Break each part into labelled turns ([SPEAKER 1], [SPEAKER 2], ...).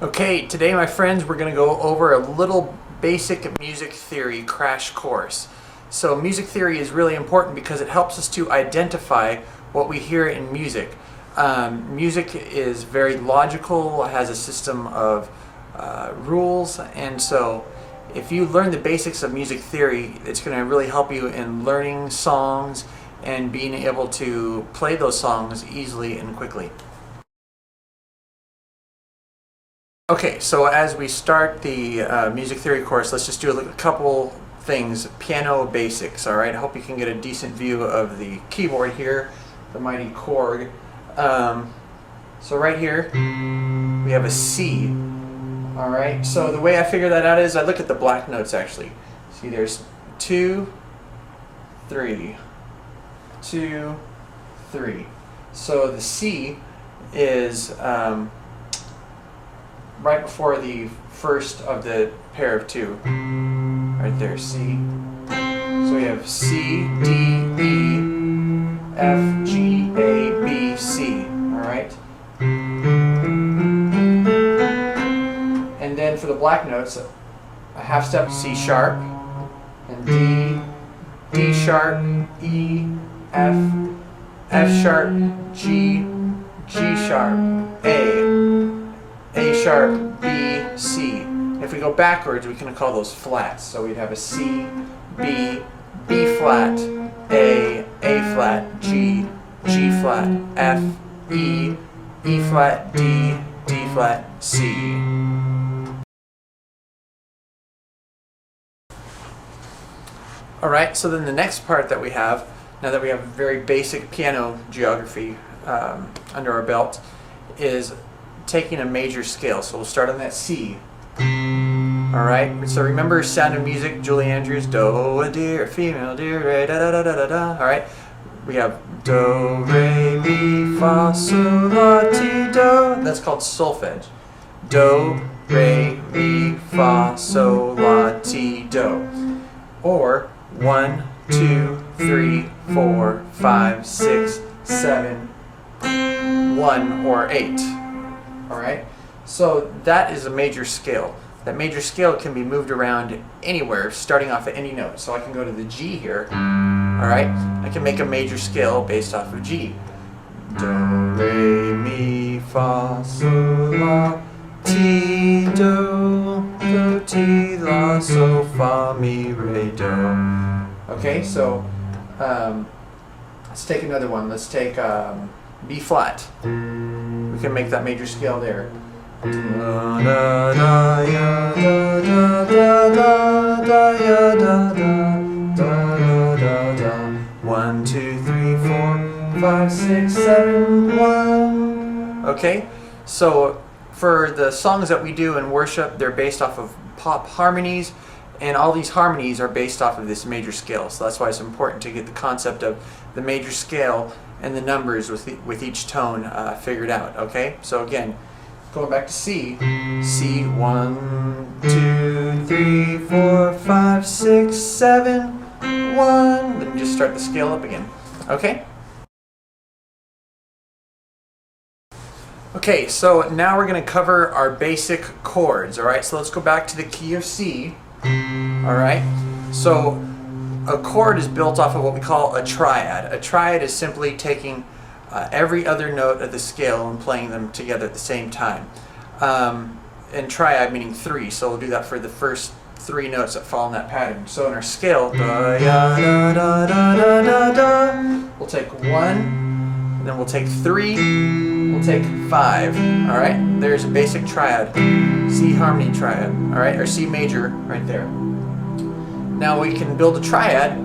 [SPEAKER 1] Okay, today my friends, we're going to go over a little basic music theory crash course. So music theory is really important because it helps us to identify what we hear in music. Music is very logical, has a system of rules, and so if you learn the basics of music theory, it's going to really help you in learning songs and being able to play those songs easily and quickly. Okay, so as we start the music theory course, let's just do a couple things, piano basics, alright? I hope you can get a decent view of the keyboard here, the mighty chord. So right here, we have a C, alright? So the way I figure that out is I look at the black notes actually. See, there's 2, 3, 2, 3. So the C is right before the first of the pair of 2. Right there, C. So we have C, D, E, F, G, A, B, C. Alright? And then for the black notes, a half step C sharp, and D, D sharp, E, F, F sharp, G, G sharp, A sharp, B, C. If we go backwards, we can call those flats. So we'd have a C, B, B flat, A flat, G, G flat, F, E, E flat, D, D flat, C. Alright, so then the next part that we have, now that we have very basic piano geography under our belt, is taking a major scale. So we'll start on that C. Alright, so remember Sound of Music, Julie Andrews, Do, a deer, a female deer, re, da da da da da da. Alright, we have Do, Re, Mi, Fa, Sol, La, Ti, Do. That's called solfege. Do, Re, Mi, Fa, Sol, La, Ti, Do. Or 1, 2, 3, 4, 5, 6, 7, 1 or 8. Alright, so that is a major scale. That major scale can be moved around anywhere, starting off at any note. So I can go to the G here. Alright, I can make a major scale based off of G. Do, Re, Mi, Fa, Sol, La, Ti, Do, Do, Ti, La, Sol, Fa, Mi, Re, Do. Okay, so let's take another one. Let's take B flat. We can make that major scale there. 1, 2, 3, 4, 5, 6, 7, 1. Okay, so for the songs that we do in worship, they're based off of pop harmonies, and all these harmonies are based off of this major scale. So that's why it's important to get the concept of the major scale and the numbers with each tone figured out. Okay, so again, going back to C, C, 1, 2, 3, 4, 5, 6, 7, 1. Then just start the scale up again. Okay? Okay, so now we're going to cover our basic chords. Alright, so let's go back to the key of C. Alright, so a chord is built off of what we call a triad. A triad is simply taking every other note of the scale and playing them together at the same time. And triad meaning 3, so we'll do that for the first 3 notes that fall in that pattern. So in our scale, da, ya, da, da, da, da, da, da, we'll take 1, and then we'll take 3, we'll take 5. Alright, there's a basic triad. C harmony triad, alright, or C major right there. Now we can build a triad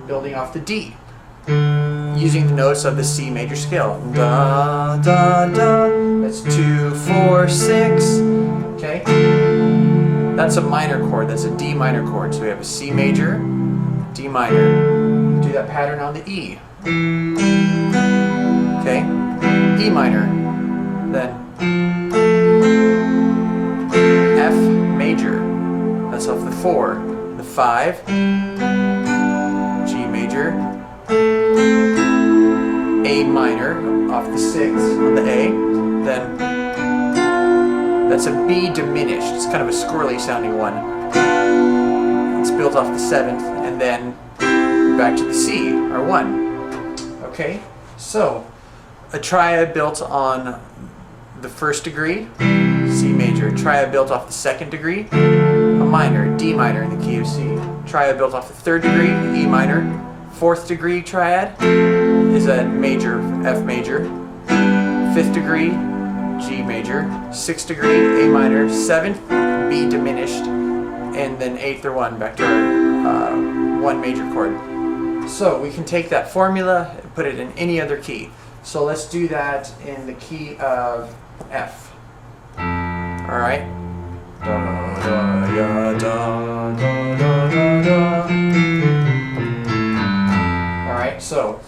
[SPEAKER 1] building off the D, using the notes of the C major scale. Da, da, da. That's 2, 4, 6. Okay? That's a minor chord. That's a D minor chord. So we have a C major, D minor. Do that pattern on the E. Okay? E minor. Then F major. That's off the 4. The 5. G major. A minor off the 6 on the A, then That's a B diminished. It's kind of a squirrely sounding one. It's built off the 7th and then back to the C, our 1. Okay, so a triad built on the 1st degree, C major. Triad built off the 2nd degree, a minor, D minor in the key of C. Triad built off the 3rd degree, E minor. 4th degree triad is a major, F major. 5th degree, G major. 6th degree, A minor. 7th, B diminished. And then 8th or 1, back to our 1 major chord. So we can take that formula and put it in any other key. So let's do that in the key of F. All right. All right. So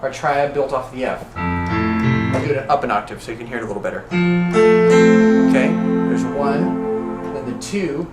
[SPEAKER 1] our triad built off the F. I'll do it up an octave so you can hear it a little better. Okay. There's 1, then the 2.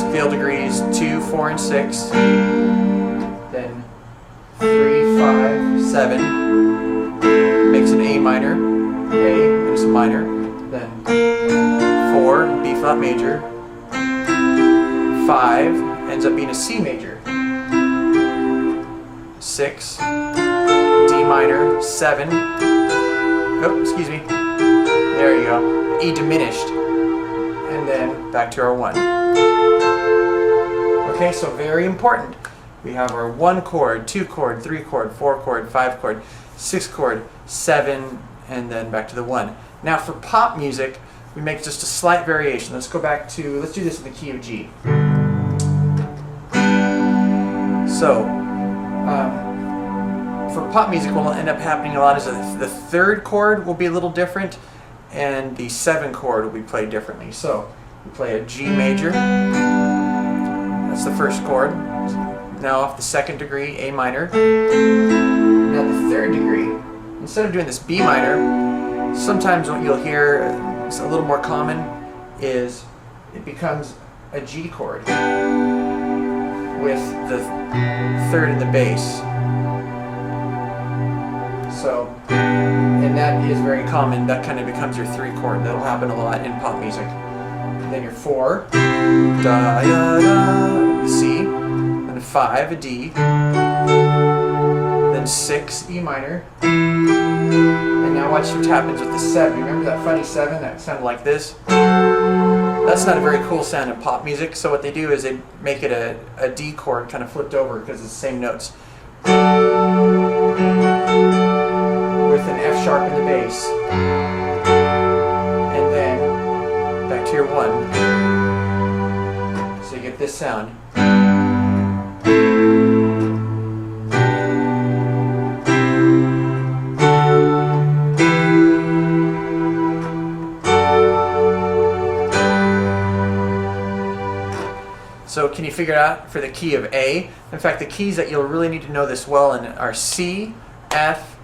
[SPEAKER 1] Scale degrees 2, 4, and 6. Then 3, 5, 7. Makes an A minor. A, and it's a minor. Then 4, B flat major. 5 ends up being a C major. 6, D minor. 7. Oh, excuse me. There you go. E diminished. And then back to our 1. Okay, so very important. We have our 1 chord, 2 chord, 3 chord, 4 chord, 5 chord, 6 chord, 7, and then back to the 1. Now for pop music, we make just a slight variation. Let's go back to, let's do this in the key of G. So, for pop music, what will end up happening a lot is the 3rd chord will be a little different, and the 7 chord will be played differently. So, we play a G major. That's the 1st chord. Now off the 2nd degree, A minor. Now the 3rd degree, instead of doing this B minor, sometimes what you'll hear, it's a little more common, is it becomes a G chord with the 3rd in the bass. So, and that is very common. That kind of becomes your 3 chord. That'll happen a lot in pop music. And then your 4, da, da, da, C. Then 5, a D. Then 6, E minor. And now watch what happens with the 7. Remember that funny 7 that sounded like this? That's not a very cool sound in pop music, so what they do is they make it a D chord kind of flipped over because it's the same notes. With an F sharp in the bass. And then back to your 1. So you get this sound. So can you figure it out for the key of A? In fact, the keys that you'll really need to know this well in are C, F,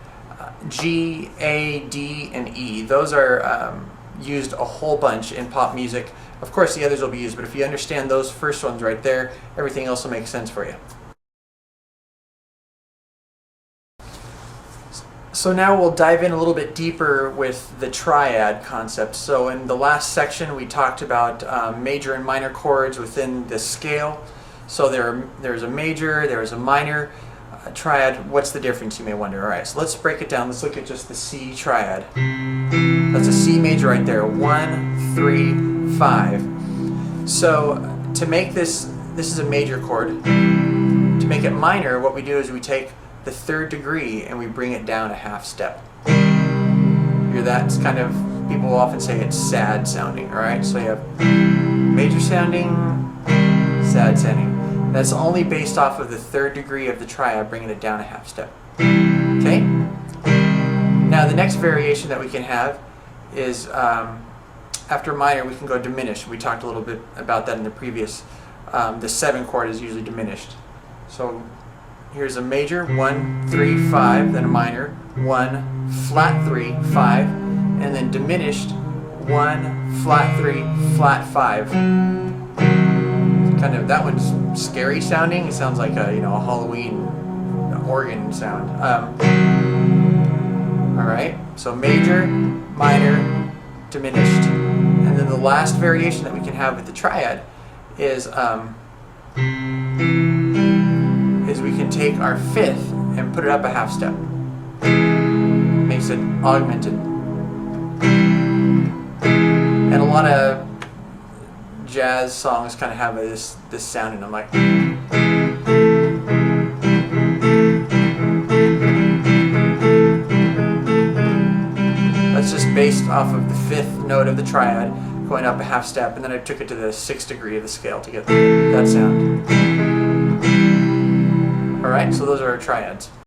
[SPEAKER 1] G, A, D, and E. Those are used a whole bunch in pop music. Of course, the others will be used, but if you understand those first ones right there, everything else will make sense for you. So now we'll dive in a little bit deeper with the triad concept. So in the last section we talked about major and minor chords within the scale. So there's a major, there's a minor, triad. What's the difference, you may wonder? Alright, so let's break it down. Let's look at just the C triad. That's a C major right there. 1, 3, 5. So to make this is a major chord. To make it minor, what we do is we take the 3rd degree and we bring it down a half step. Hear that? It's kind of, people will often say it's sad sounding, alright? So you have major sounding, sad sounding. That's only based off of the 3rd degree of the triad, bringing it down a half step. Okay? Now the next variation that we can have is after minor we can go diminished. We talked a little bit about that in the previous. The 7 chord is usually diminished. So here's a major, 1, 3, 5, then a minor, 1, flat 3, 5, and then diminished, 1, flat 3, flat 5. Kind of, that one's scary sounding. It sounds like a Halloween organ sound. All right, so major, minor, diminished. And then the last variation that we can have with the triad is we can take our fifth and put it up a half step. Makes it augmented. And a lot of jazz songs kind of have this sound in them, like. That's just based off of the fifth note of the triad, going up a half step, and then I took it to the 6th degree of the scale to get that sound. Alright, so those are our triads.